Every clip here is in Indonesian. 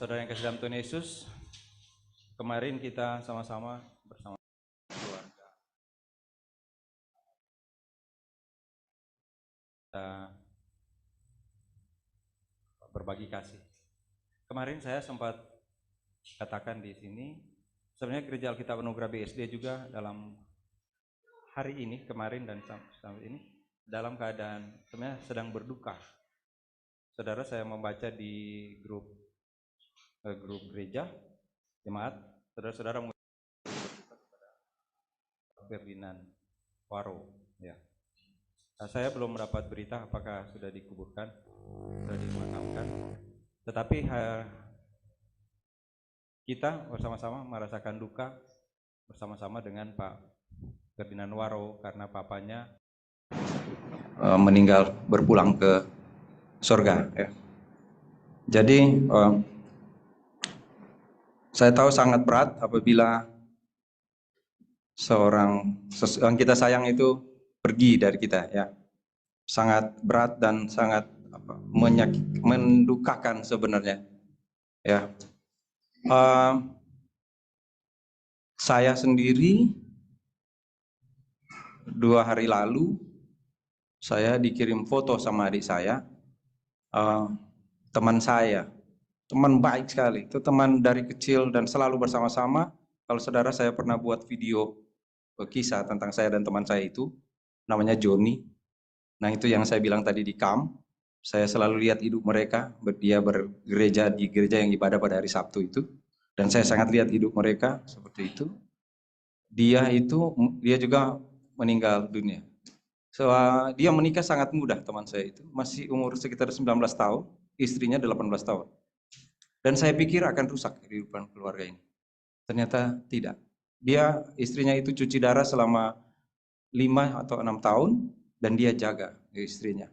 Saudara yang kasih dalam Tuhan Yesus, kemarin kita sama-sama bersama keluarga kita berbagi kasih. Kemarin saya sempat katakan di sini, sebenarnya Gereja Alkitab Anugerah BSD juga dalam hari ini, kemarin dan sampai ini, dalam keadaan sebenarnya sedang berduka. Saudara, saya membaca di grup gereja, jemaat, saudara-saudara Ferdinand Waro, ya. Nah, saya belum mendapat berita apakah sudah dikuburkan, sudah dimakamkan. Tetapi kita bersama-sama merasakan duka bersama-sama dengan Pak Ferdinand Waro karena papanya meninggal berpulang ke surga. Ya. Jadi saya tahu sangat berat apabila seorang yang kita sayang itu pergi dari kita, ya. Sangat berat dan sangat mendukakan sebenarnya, ya. Saya sendiri 2 hari lalu saya dikirim foto sama adik saya, teman saya, teman baik sekali, itu teman dari kecil dan selalu bersama-sama. Kalau saudara, saya pernah buat video kisah tentang saya dan teman saya itu, namanya Joni. Nah, itu yang saya bilang tadi di camp. Saya selalu lihat hidup mereka, dia bergereja di gereja yang ibadah pada hari Sabtu itu, dan saya sangat lihat hidup mereka seperti itu. Dia juga meninggal dunia. Dia menikah sangat muda, teman saya itu, masih umur sekitar 19 tahun, istrinya 18 tahun. Dan saya pikir akan rusak kehidupan keluarga ini. Ternyata tidak. Istrinya itu cuci darah selama 5 atau 6 tahun, dan dia jaga istrinya.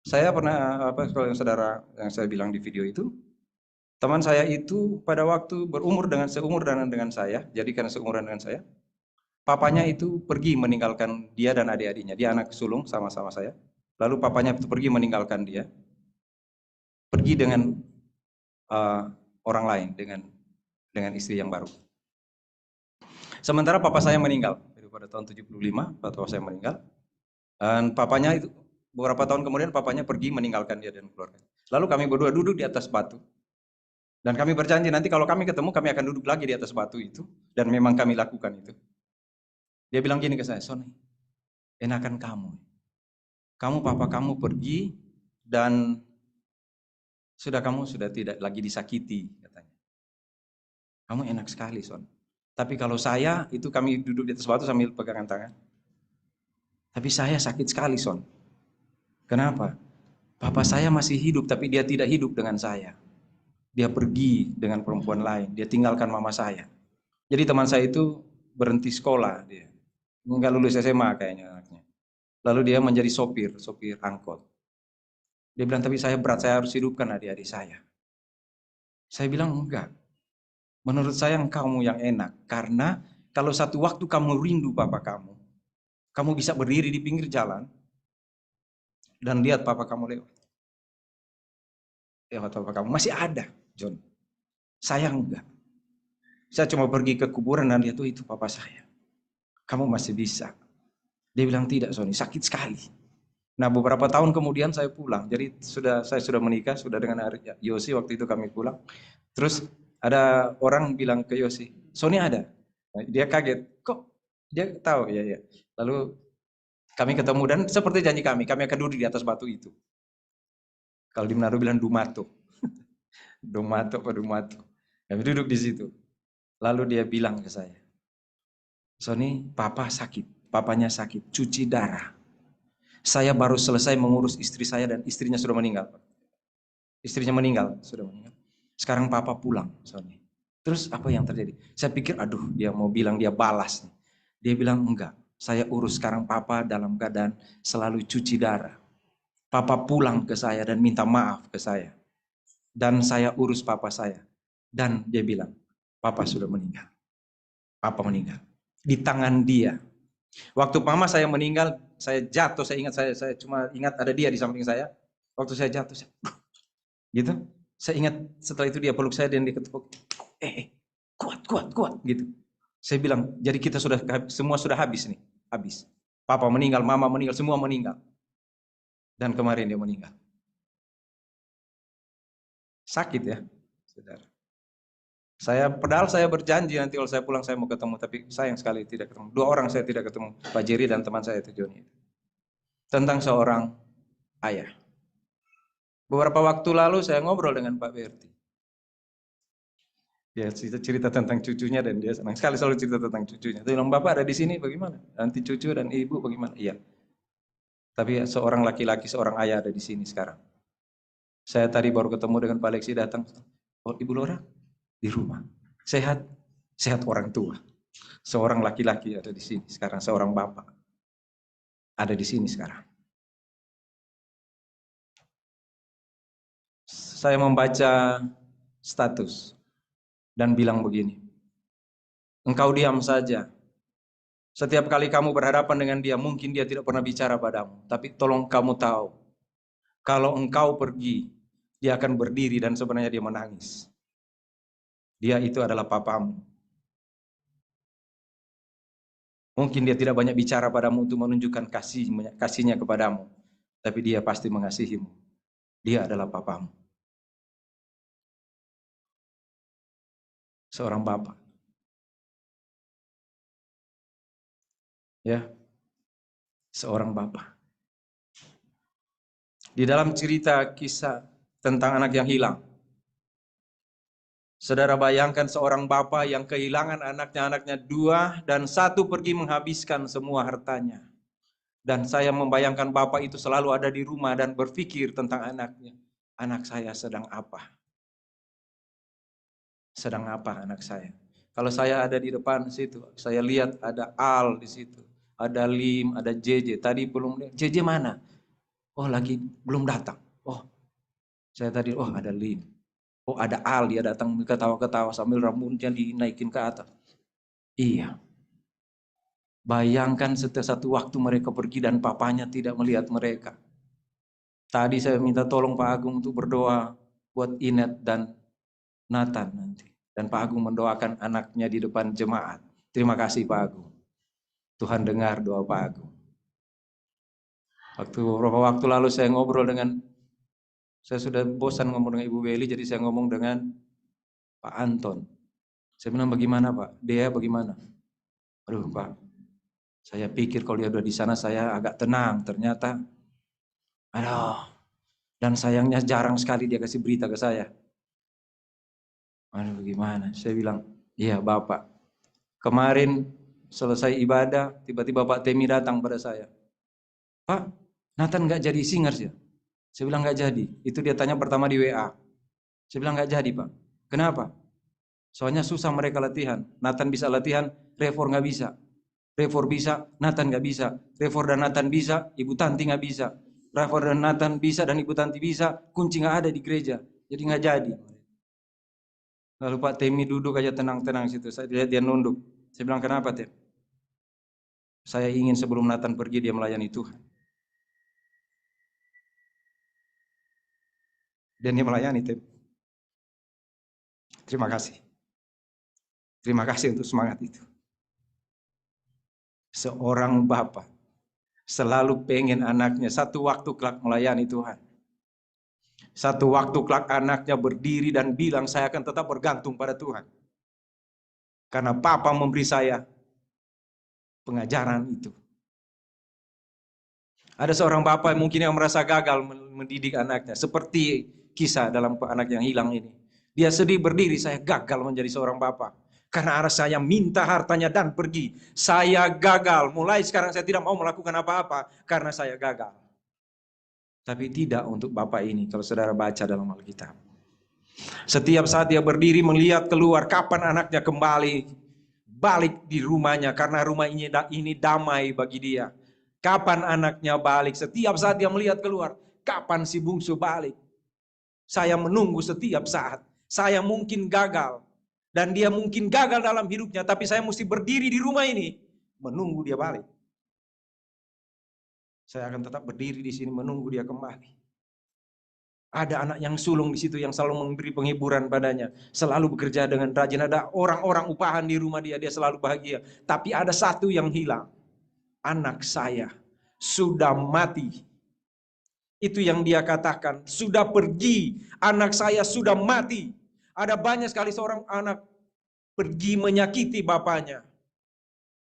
Saya pernah, kalau saudara yang saya bilang di video itu, teman saya itu pada waktu seumur dengan saya, jadi karena seumuran dengan saya, papanya itu pergi meninggalkan dia dan adik-adiknya. Dia anak sulung sama-sama saya. Lalu papanya itu pergi meninggalkan dia, pergi dengan orang lain, dengan istri yang baru. Sementara papa saya meninggal pada tahun 75, papa saya meninggal. Dan papanya itu beberapa tahun kemudian papanya pergi meninggalkan dia dan keluarga. Lalu kami berdua duduk di atas batu. Dan kami berjanji nanti kalau kami ketemu kami akan duduk lagi di atas batu itu, dan memang kami lakukan itu. Dia bilang gini ke saya, "Sony, enakan kamu. Papa kamu pergi dan kamu sudah tidak lagi disakiti," katanya. "Kamu enak sekali, Son. Tapi kalau saya, itu kami duduk di atas batu sambil pegangan tangan. Tapi saya sakit sekali, Son. Kenapa? Papa saya masih hidup, tapi dia tidak hidup dengan saya. Dia pergi dengan perempuan lain, dia tinggalkan mama saya. Jadi teman saya itu berhenti sekolah, dia nggak lulus SMA kayaknya anaknya. Lalu dia menjadi sopir angkot. Dia bilang, tapi saya berat, saya harus hidupkan adik-adik saya." Saya bilang, enggak. Menurut saya kamu yang enak, karena kalau satu waktu kamu rindu papa kamu bisa berdiri di pinggir jalan dan lihat papa kamu lewat. Papa kamu masih ada, John. Saya enggak. Saya cuma pergi ke kuburan dan lihat, itu papa saya. Kamu masih bisa. Dia bilang, tidak, Sony, sakit sekali. Nah, beberapa tahun kemudian saya pulang. Jadi saya sudah menikah, sudah dengan Yosi, waktu itu kami pulang. Terus ada orang bilang ke Yosi, "Sony ada?" Nah, dia kaget, kok dia tahu? Ya. Lalu kami ketemu dan seperti janji kami akan duduk di atas batu itu. Kalau di Manado bilang Dumato. Dumato. Kami duduk di situ. Lalu dia bilang ke saya, "Sony, papa sakit. Papanya sakit, cuci darah. Saya baru selesai mengurus istri saya dan istrinya sudah meninggal." Istrinya meninggal, sudah meninggal. Sekarang papa pulang, Sony. Terus apa yang terjadi? Saya pikir, aduh, dia mau bilang dia balas. Dia bilang, enggak. Saya urus sekarang papa dalam keadaan selalu cuci darah. Papa pulang ke saya dan minta maaf ke saya. Dan saya urus papa saya. Dan dia bilang, papa sudah meninggal. Papa meninggal. Di tangan dia. Waktu mama saya meninggal, saya jatuh, saya cuma ingat ada dia di samping saya. Waktu saya jatuh, gitu. Saya ingat setelah itu dia peluk saya dan dia ketepuk, kuat gitu. Saya bilang, jadi kita semua sudah habis nih, habis. Papa meninggal, mama meninggal, semua meninggal. Dan kemarin dia meninggal. Sakit ya, saudara. Padahal saya berjanji nanti kalau saya pulang saya mau ketemu, tapi sayang sekali tidak ketemu. 2 orang saya tidak ketemu, Pak Jerry dan teman saya itu Joni. Tentang seorang ayah. Beberapa waktu lalu saya ngobrol dengan Pak Berti. Ya cerita tentang cucunya dan dia senang sekali selalu cerita tentang cucunya. Dia bilang, Bapak ada di sini bagaimana? Nanti cucu dan ibu bagaimana? Iya. Tapi seorang laki-laki, seorang ayah ada di sini sekarang. Saya tadi baru ketemu dengan Pak Lexi datang. Oh, Ibu Lora di rumah. Sehat, sehat orang tua. Seorang laki-laki ada di sini sekarang, seorang bapak ada di sini sekarang. Saya membaca status dan bilang begini, engkau diam saja. Setiap kali kamu berhadapan dengan dia, mungkin dia tidak pernah bicara padamu. Tapi tolong kamu tahu, kalau engkau pergi, dia akan berdiri dan sebenarnya dia menangis. Dia itu adalah papamu. Mungkin dia tidak banyak bicara padamu untuk menunjukkan kasihnya kepadamu. Tapi dia pasti mengasihimu. Dia adalah papamu. Seorang bapak. Ya, seorang bapak. Di dalam cerita kisah tentang anak yang hilang, saudara bayangkan seorang bapak yang kehilangan anaknya 2 dan 1 pergi menghabiskan semua hartanya. Dan saya membayangkan bapak itu selalu ada di rumah dan berpikir tentang anaknya. Anak saya sedang apa? Sedang apa anak saya? Kalau saya ada di depan situ, saya lihat ada Al di situ, ada Lim, ada JJ. Tadi belum lihat. JJ mana? Oh, lagi belum datang. Oh, saya tadi, oh ada Lim. Oh, ada Al, dia datang ketawa-ketawa sambil rambutnya dinaikin ke atas. Iya. Bayangkan setiap satu waktu mereka pergi dan papanya tidak melihat mereka. Tadi saya minta tolong Pak Agung untuk berdoa buat Inet dan Nathan nanti. Dan Pak Agung mendoakan anaknya di depan jemaat. Terima kasih Pak Agung. Tuhan dengar doa Pak Agung. Beberapa waktu lalu saya ngobrol dengan, saya sudah bosan ngomong dengan Ibu Beli, jadi saya ngomong dengan Pak Anton. Saya bilang, bagaimana Pak? Dia bagaimana? Aduh Pak, saya pikir kalau dia udah di sana saya agak tenang. Ternyata, aduh, dan sayangnya jarang sekali dia kasih berita ke saya. Aduh gimana? Saya bilang, iya Bapak. Kemarin selesai ibadah, tiba-tiba Pak Temi datang pada saya. Pak, Nathan nggak jadi singers ya? Saya bilang nggak jadi. Itu dia tanya pertama di WA. Saya bilang nggak jadi Pak. Kenapa? Soalnya susah mereka latihan. Nathan bisa latihan, Revor nggak bisa. Revor bisa, Nathan nggak bisa. Revor dan Nathan bisa, Ibu Tanti nggak bisa. Revor dan Nathan bisa dan Ibu Tanti bisa, kunci nggak ada di gereja. Jadi nggak jadi. Lalu Pak Temi duduk aja tenang-tenang situ. Saya lihat dia nunduk. Saya bilang, kenapa Tem? Saya ingin sebelum Nathan pergi dia melayani Tuhan. Dan dia melayani Tem. Terima kasih. Terima kasih untuk semangat itu. Seorang bapak selalu pengen anaknya satu waktu kelak melayani Tuhan. Satu waktu kelak anaknya berdiri dan bilang, saya akan tetap bergantung pada Tuhan. Karena Papa memberi saya pengajaran itu. Ada seorang bapak mungkin yang merasa gagal mendidik anaknya. Seperti kisah dalam anak yang hilang ini. Dia sedih berdiri, saya gagal menjadi seorang bapak. Karena arah saya minta hartanya dan pergi. Saya gagal. Mulai sekarang saya tidak mau melakukan apa-apa karena saya gagal. Tapi tidak untuk bapak ini kalau saudara baca dalam Alkitab. Setiap saat dia berdiri melihat keluar kapan anaknya kembali balik di rumahnya karena rumah ini damai bagi dia. Kapan anaknya balik? Setiap saat dia melihat keluar, kapan si bungsu balik? Saya menunggu setiap saat. Saya mungkin gagal dan dia mungkin gagal dalam hidupnya, tapi saya mesti berdiri di rumah ini menunggu dia balik. Saya akan tetap berdiri di sini menunggu dia kembali. Ada anak yang sulung di situ yang selalu memberi penghiburan padanya, selalu bekerja dengan rajin. Ada orang-orang upahan di rumah dia, dia selalu bahagia. Tapi ada satu yang hilang. Anak saya sudah mati. Itu yang dia katakan, sudah pergi. Anak saya sudah mati. Ada banyak sekali seorang anak pergi menyakiti bapaknya.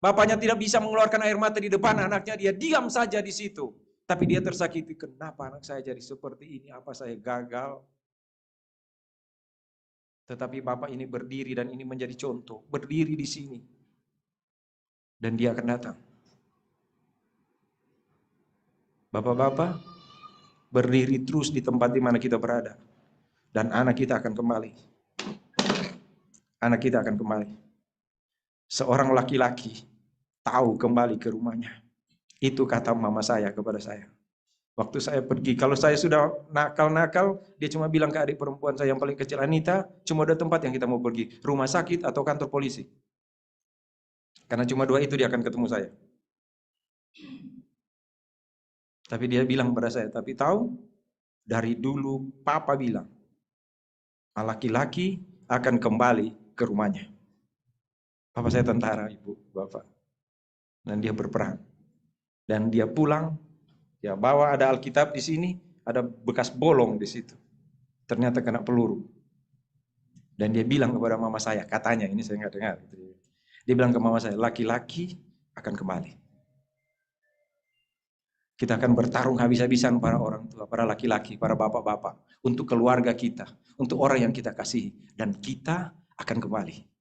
Bapaknya tidak bisa mengeluarkan air mata di depan anaknya, dia diam saja di situ. Tapi dia tersakiti, kenapa anak saya jadi seperti ini? Apa saya gagal? Tetapi bapak ini berdiri dan ini menjadi contoh. Berdiri di sini. Dan dia akan datang. Bapak-bapak, berdiri terus di tempat di mana kita berada. Dan anak kita akan kembali. Anak kita akan kembali. Seorang laki-laki tahu kembali ke rumahnya. Itu kata mama saya kepada saya. Waktu saya pergi, kalau saya sudah nakal-nakal, dia cuma bilang ke adik perempuan saya yang paling kecil, Anita, cuma ada tempat yang kita mau pergi, rumah sakit atau kantor polisi. Karena cuma dua itu dia akan ketemu saya. Tapi dia bilang kepada saya, tapi tahu, dari dulu papa bilang, laki-laki akan kembali ke rumahnya. Papa saya tentara, ibu, bapak. Dan dia berperang. Dan dia pulang, dia bawa ada Alkitab di sini, ada bekas bolong di situ. Ternyata kena peluru. Dan dia bilang kepada mama saya, katanya, ini saya nggak dengar. Dia bilang ke mama saya, laki-laki akan kembali. Kita akan bertarung habis-habisan para orang tua, para laki-laki, para bapak-bapak. Untuk keluarga kita, untuk orang yang kita kasihi. Dan kita akan kembali.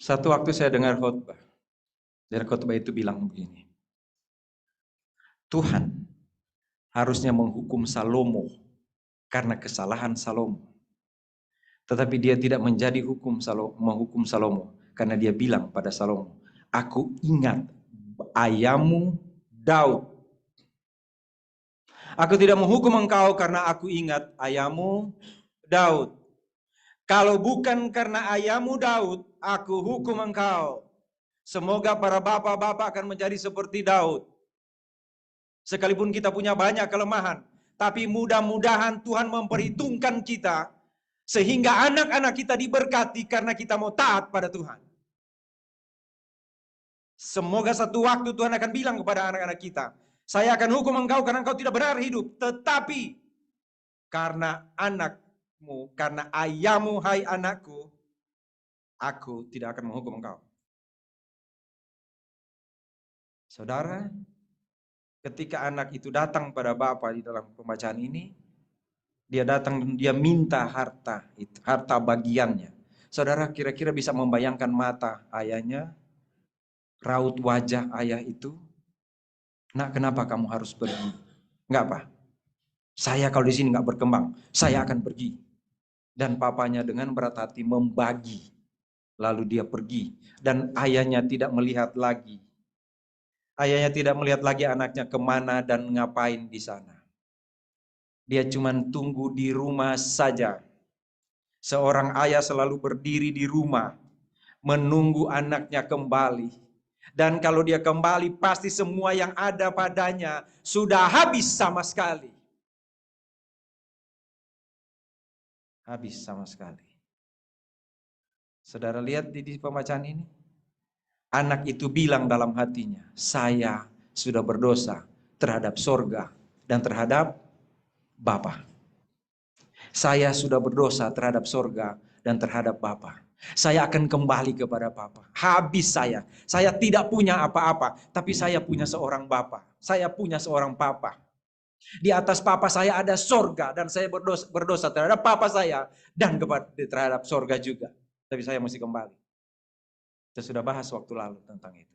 Satu waktu saya dengar khotbah. Dan khotbah itu bilang begini. Tuhan harusnya menghukum Salomo karena kesalahan Salomo. Tetapi dia tidak menjadi menghukum Salomo karena dia bilang pada Salomo, aku ingat ayahmu Daud. Aku tidak menghukum engkau karena aku ingat ayahmu Daud. Kalau bukan karena ayahmu Daud, aku hukum engkau. Semoga para bapak-bapak akan menjadi seperti Daud. Sekalipun kita punya banyak kelemahan, tapi mudah-mudahan Tuhan memperhitungkan kita sehingga anak-anak kita diberkati karena kita mau taat pada Tuhan. Semoga satu waktu Tuhan akan bilang kepada anak-anak kita, saya akan hukum engkau karena engkau tidak benar hidup. Tetapi karena anakmu, karena ayahmu hai anakku, aku tidak akan menghukum engkau. Saudara, ketika anak itu datang pada Bapa di dalam pembacaan ini, dia datang, dia minta harta bagiannya. Saudara kira-kira bisa membayangkan mata ayahnya, raut wajah ayah itu? Nak, kenapa kamu harus pergi? Enggak apa. Saya kalau di sini enggak berkembang, saya akan pergi. Dan papanya dengan berat hati membagi. Lalu dia pergi. Dan ayahnya tidak melihat lagi. Ayahnya tidak melihat lagi anaknya kemana dan ngapain di sana. Dia cuma tunggu di rumah saja. Seorang ayah selalu berdiri di rumah, menunggu anaknya kembali. Dan kalau dia kembali, pasti semua yang ada padanya sudah habis sama sekali. Habis sama sekali. Saudara lihat di pembacaan ini. Anak itu bilang dalam hatinya, saya sudah berdosa terhadap sorga dan terhadap Bapa. Saya sudah berdosa terhadap sorga dan terhadap Bapa. Saya akan kembali kepada Bapa. Habis saya. Saya tidak punya apa-apa, tapi saya punya seorang Bapa. Saya punya seorang Papa. Di atas Papa saya ada sorga dan saya berdosa terhadap Papa saya dan terhadap sorga juga. Tapi saya mesti kembali. Kita sudah bahas waktu lalu tentang itu.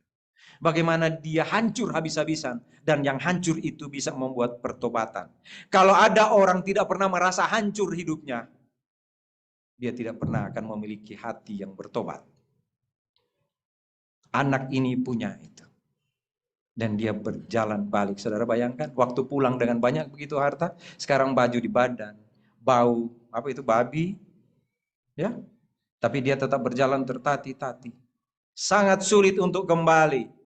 Bagaimana dia hancur habis-habisan dan yang hancur itu bisa membuat pertobatan. Kalau ada orang tidak pernah merasa hancur hidupnya, dia tidak pernah akan memiliki hati yang bertobat. Anak ini punya itu. Dan dia berjalan balik. Saudara bayangkan, waktu pulang dengan banyak begitu harta, sekarang baju di badan, bau, apa itu, babi, ya. Tapi dia tetap berjalan tertati-tati. Sangat sulit untuk kembali.